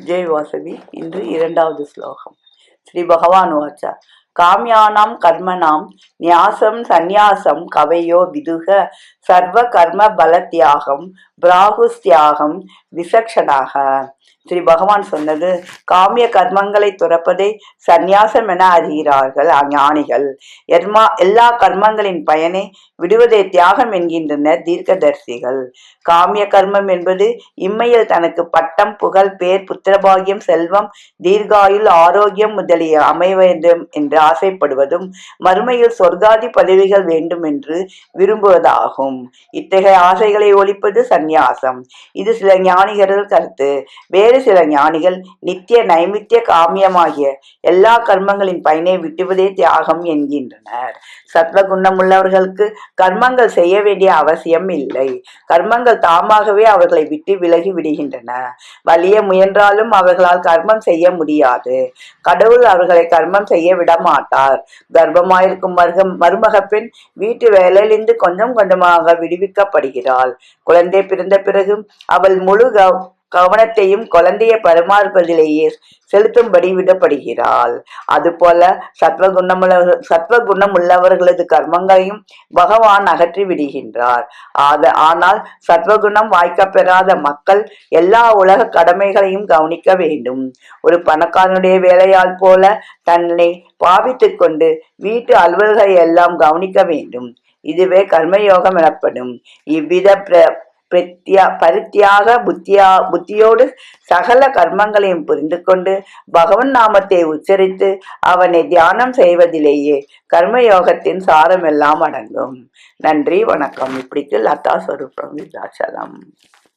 ஜெய் வாசவி. இன்று இரண்டாவது ஸ்லோகம். ஸ்ரீ பகவான் வாச்சா காமியானாம் கர்மனாம் நியாசம் சந்நியாசம் கவையோ விதுக சர்வ கர்ம பலத்தியாகம் பிராகுஸ்தியாகம் விசக்ஷனாக. ஸ்ரீ பகவான் சொன்னது, காமிய கர்மங்களை துறப்பதை சந்நியாசம் என அறிகிறார்கள் ஞானிகள். எல்லா கர்மங்களின் பயனை விடுவதை தியாகம் என்கின்றனர் தீர்க்கதரிசிகள். காமிய கர்மம் என்பது இம்மையில் தனக்கு பட்டம், புகழ், பேர், புத்திரபாகியம், செல்வம், தீர்காயுள், ஆரோக்கியம் முதலிய அமைய வேண்டும் என்று ஆசைப்படுவதும் மறுமையில் சொர்க்காதி பதவிகள் வேண்டும் என்று விரும்புவதாகும். இத்தகைய ஆசைகளை ஒழிப்பது சந்நியாசம். இது சில ஞானிகள் கருத்து. வேறு சில ஞானிகள் நித்திய நைமித்திய காமியமாகிய எல்லா கர்மங்களின் பயனை விட்டுவதே தியாகம் என்கின்றனர். சத்வகுணம் உள்ளவர்களுக்கு கர்மங்கள் செய்ய வேண்டிய அவசியம் இல்லை. கர்மங்கள் தாமாகவே அவர்களை விட்டு விலகி விடுகின்றன. வலிய முயன்றாலும் அவர்களால் கர்மம் செய்ய முடியாது. கடவுள் அவர்களை கர்மம் செய்ய விட மாட்டார். கர்ப்பமாயிருக்கும் மருமக பெண் வீட்டு வேலையிலிருந்து கொஞ்சம் கொஞ்சமாக விடுவிக்கப்படுகிறாள். குழந்தை பிறந்த பிறகு அவள் முழு கவனத்தையும் குழந்தையை பரிமாறுவதிலேயே செலுத்தும்படி விடப்படுகிறாள். அதுபோல சத்வகுணம் உள்ளவர்களது கர்மங்களையும் பகவான் அகற்றி விடுகின்றார். ஆனால் சத்வகுணம் வாய்க்கப்பெறாத மக்கள் எல்லா உலக கடமைகளையும் கவனிக்க வேண்டும். ஒரு பணக்காரனுடைய வேலையால் போல தன்னை பாவித்துக் கொண்டு வீட்டு அலுவல்களை எல்லாம் கவனிக்க வேண்டும். இதுவே கர்மயோகம் எனப்படும். இவ்வித பரித்தியாக புத்தியோடு சகல கர்மங்களையும் புரிந்து கொண்டு பகவன் நாமத்தை உச்சரித்து அவனை தியானம் செய்வதிலேயே கர்மயோகத்தின் சாரம் எல்லாம் அடங்கும். நன்றி, வணக்கம். இப்படிக்கு லதா ஸ்வரூபம் விருத்தாச்சலம்.